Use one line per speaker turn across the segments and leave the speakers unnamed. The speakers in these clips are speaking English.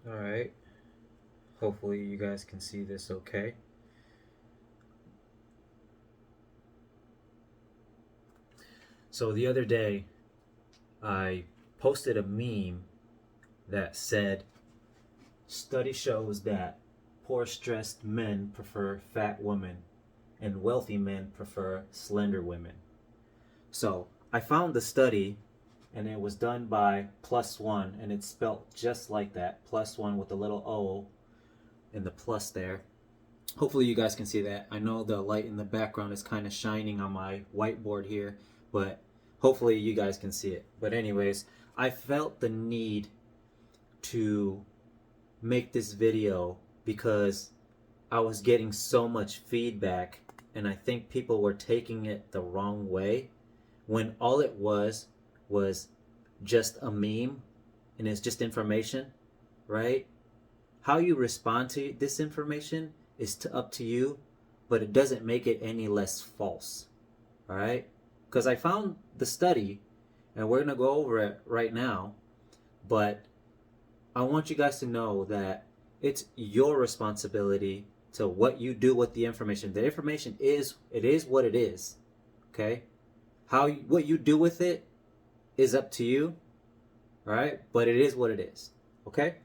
All right. Hopefully you guys can see this okay. So the other day I posted a meme that said study shows that poor stressed men prefer fat women and wealthy men prefer slender women. So I found the study and it was done by Plus One and it's spelt just like that. Plus One with a little O and the plus there. Hopefully you guys can see that. I know the light in the background is kind of shining on my whiteboard here, but hopefully you guys can see it. But anyways, I felt the need to make this video because I was getting so much feedback and I think people were taking it the wrong way when all it was just a meme and it's just information, right? How you respond to this information is up to you, but it doesn't make it any less false. All right? Because I found the study and we're going to go over it right now, but I want you guys to know that it's your responsibility to what you do with the information. The information is what it is. Okay? What you do with it is up to you. All right? But it is what it is. Okay?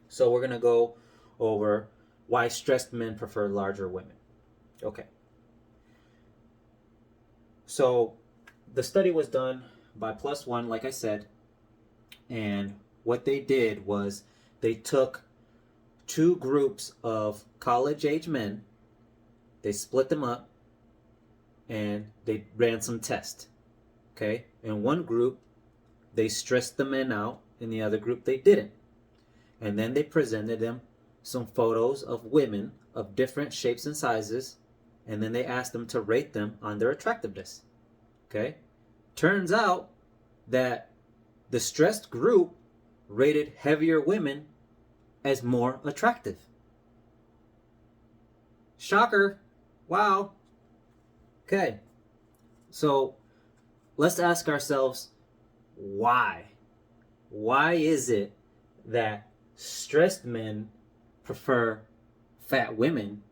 So we're going to go over why stressed men prefer larger women. Okay. So the study was done by Plus One, like I said, and what they did was they took two groups of college-age men, they split them up, and they ran some tests. Okay? In one group, they stressed the men out. In the other group, they didn't. And then they presented them some photos of women of different shapes and sizes, and then they asked them to rate them on their attractiveness. Okay? Turns out that the stressed group rated heavier women as more attractive. Shocker. Wow. Okay. So let's ask ourselves why? Why is it that stressed men prefer fat women?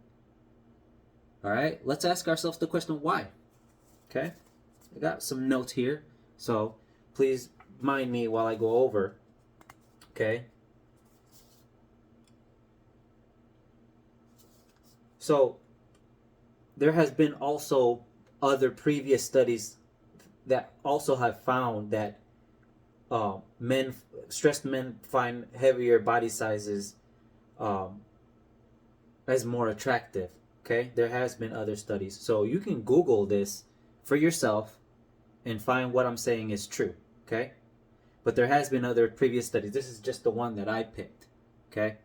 All right, let's ask ourselves the question why. Okay, I got some notes here, so please mind me while I go over. Okay, so there has been also other previous studies that also have found that stressed men find heavier body sizes as more attractive. Okay, there has been other studies, so you can Google this for yourself and find what I'm saying is true. Okay, but there has been other previous studies. This is just the one that I picked. Okay,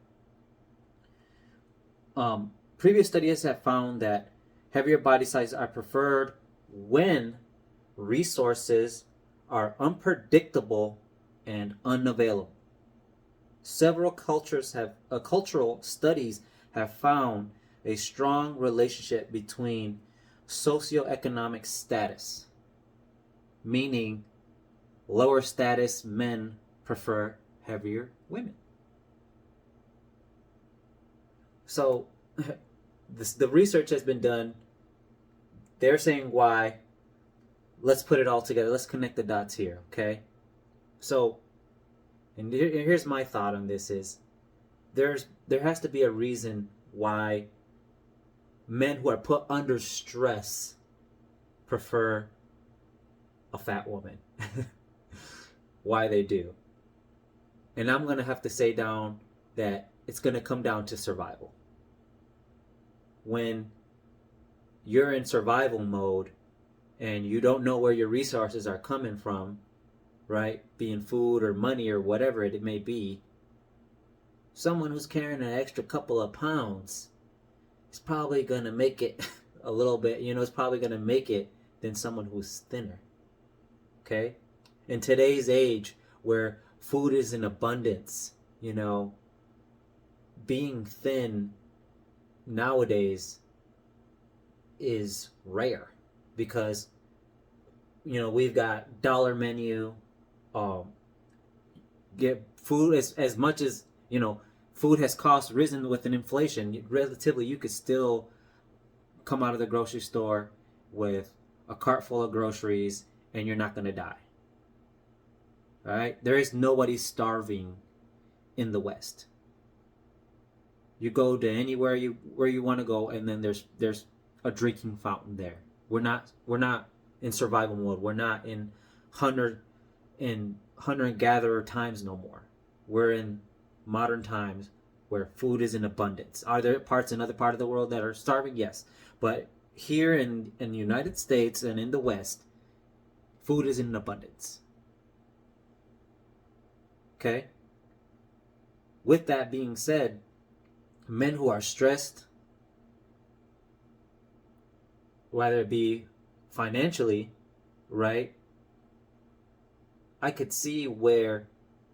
previous studies have found that heavier body sizes are preferred when resources are unpredictable and unavailable. Several cultural studies have found a strong relationship between socioeconomic status, meaning lower status men prefer heavier women. So the research has been done. They're saying why. Let's put it all together. Let's connect the dots here, okay? So, and here's my thought on this is there has to be a reason why men who are put under stress prefer a fat woman. Why they do. And I'm going to have to say down that it's going to come down to survival. When you're in survival mode and you don't know where your resources are coming from, right? Being food or money or whatever it may be, someone who's carrying an extra couple of pounds is probably going to make it a little bit, it's probably going to make it than someone who's thinner. Okay? In today's age where food is in abundance, being thin nowadays is rare because we've got dollar menu, get food as much as Food has cost risen with an inflation. Relatively, you could still come out of the grocery store with a cart full of groceries and you're not going to die. All right? There is nobody starving in the West. You go to anywhere where you want to go, and then there's a drinking fountain there. We're not in survival mode. We're not in hunter and gatherer times no more. We're in modern times where food is in abundance. Are there parts in other part of the world that are starving? Yes. But here in the United States and in the West, food is in abundance. Okay? With that being said, men who are stressed, whether it be financially, right? I could see where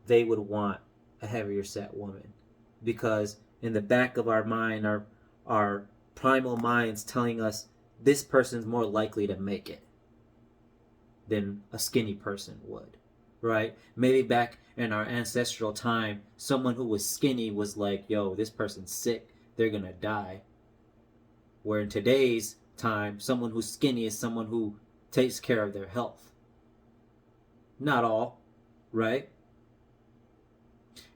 they would want a heavier set woman, because in the back of our mind, our primal minds telling us this person's more likely to make it than a skinny person would, right? Maybe back in our ancestral time, someone who was skinny was like, yo, this person's sick, they're gonna die. Where in today's time, someone who's skinny is someone who takes care of their health. Not all, right?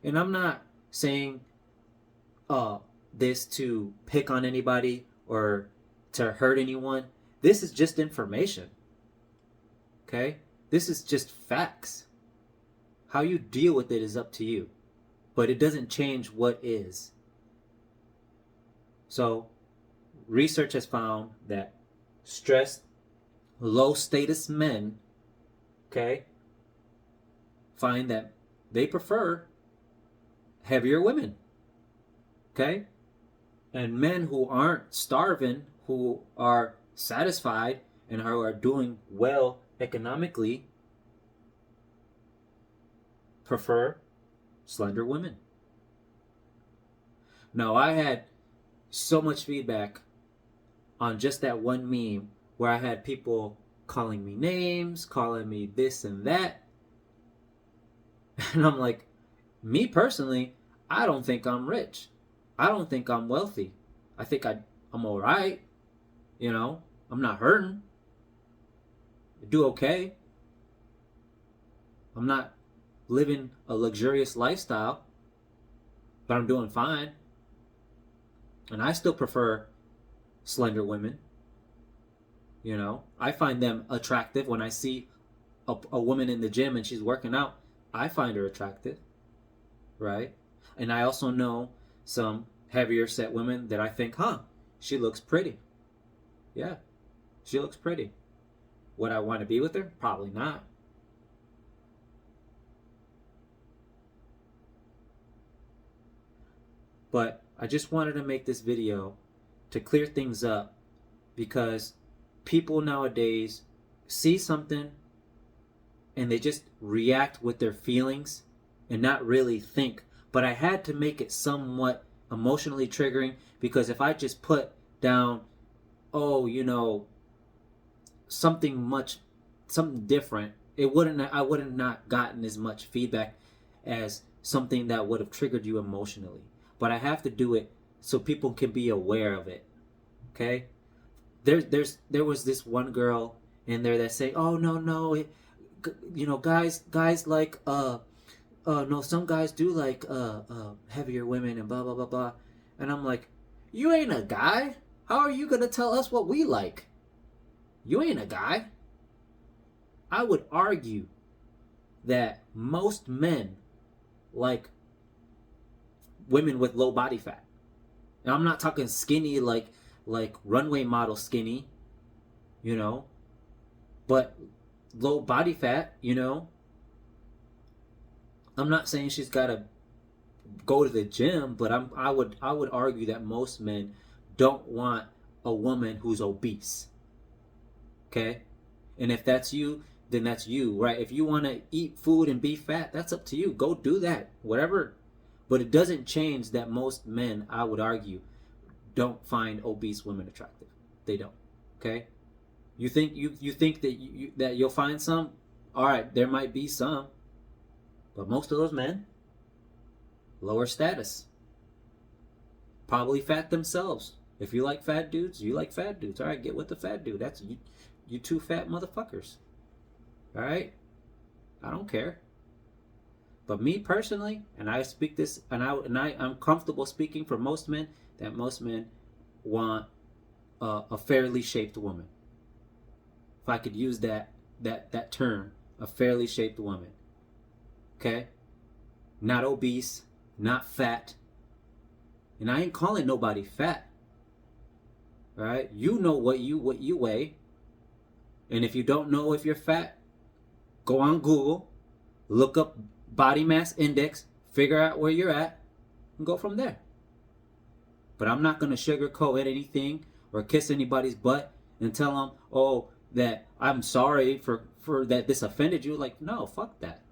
And I'm not saying this to pick on anybody or to hurt anyone. This is just information. Okay? This is just facts. How you deal with it is up to you. But it doesn't change what is. So, research has found that stressed, low status men, okay, find that they prefer heavier women. Okay? And men who aren't starving, who are satisfied and who are doing well economically, prefer slender women. Now, I had so much feedback on just that one meme where I had people calling me names, calling me this and that. And I'm like, me personally, I don't think I'm rich. I don't think I'm wealthy. I think I'm all right. I'm not hurting. I do okay. I'm not living a luxurious lifestyle, but I'm doing fine. And I still prefer slender women. I find them attractive. When I see a woman in the gym and she's working out, I find her attractive, right? And I also know some heavier set women that I think, she looks pretty. Yeah, she looks pretty. Would I want to be with her? Probably not. But I just wanted to make this video to clear things up, because people nowadays see something and they just react with their feelings and not really think. But I had to make it somewhat emotionally triggering, because if I just put down, something different, I would have not gotten as much feedback as something that would have triggered you emotionally. But I have to do it so people can be aware of it. Okay? There was this one girl in there that say, "Oh no, guys like no, some guys do like heavier women and blah blah blah blah." And I'm like, "You ain't a guy. How are you gonna tell us what we like? You ain't a guy." I would argue that most men like women with low body fat. And I'm not talking skinny like runway model skinny, but low body fat, I'm not saying she's got to go to the gym, but I would argue that most men don't want a woman who's obese. Okay? And if that's you, then that's you, right? If you want to eat food and be fat, that's up to you. Go do that. Whatever. But it doesn't change that most men, I would argue, don't find obese women attractive. They don't. Okay? You think that you'll find some? All right, there might be some. But most of those men, lower status. Probably fat themselves. If you like fat dudes, you like fat dudes. All right, get with the fat dude. That's you. You two fat motherfuckers. All right, I don't care. But me personally, and I speak this, I'm comfortable speaking for most men, that most men want a fairly shaped woman. If I could use that term, a fairly shaped woman. Okay, not obese, not fat, and I ain't calling nobody fat. All right, you know what you weigh, and if you don't know if you're fat, go on Google, look up body mass index, figure out where you're at, and go from there. But I'm not going to sugarcoat anything or kiss anybody's butt and tell them, oh, that I'm sorry for that this offended you. Like, no, fuck that.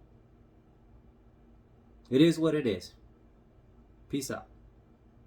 It is what it is. Peace out.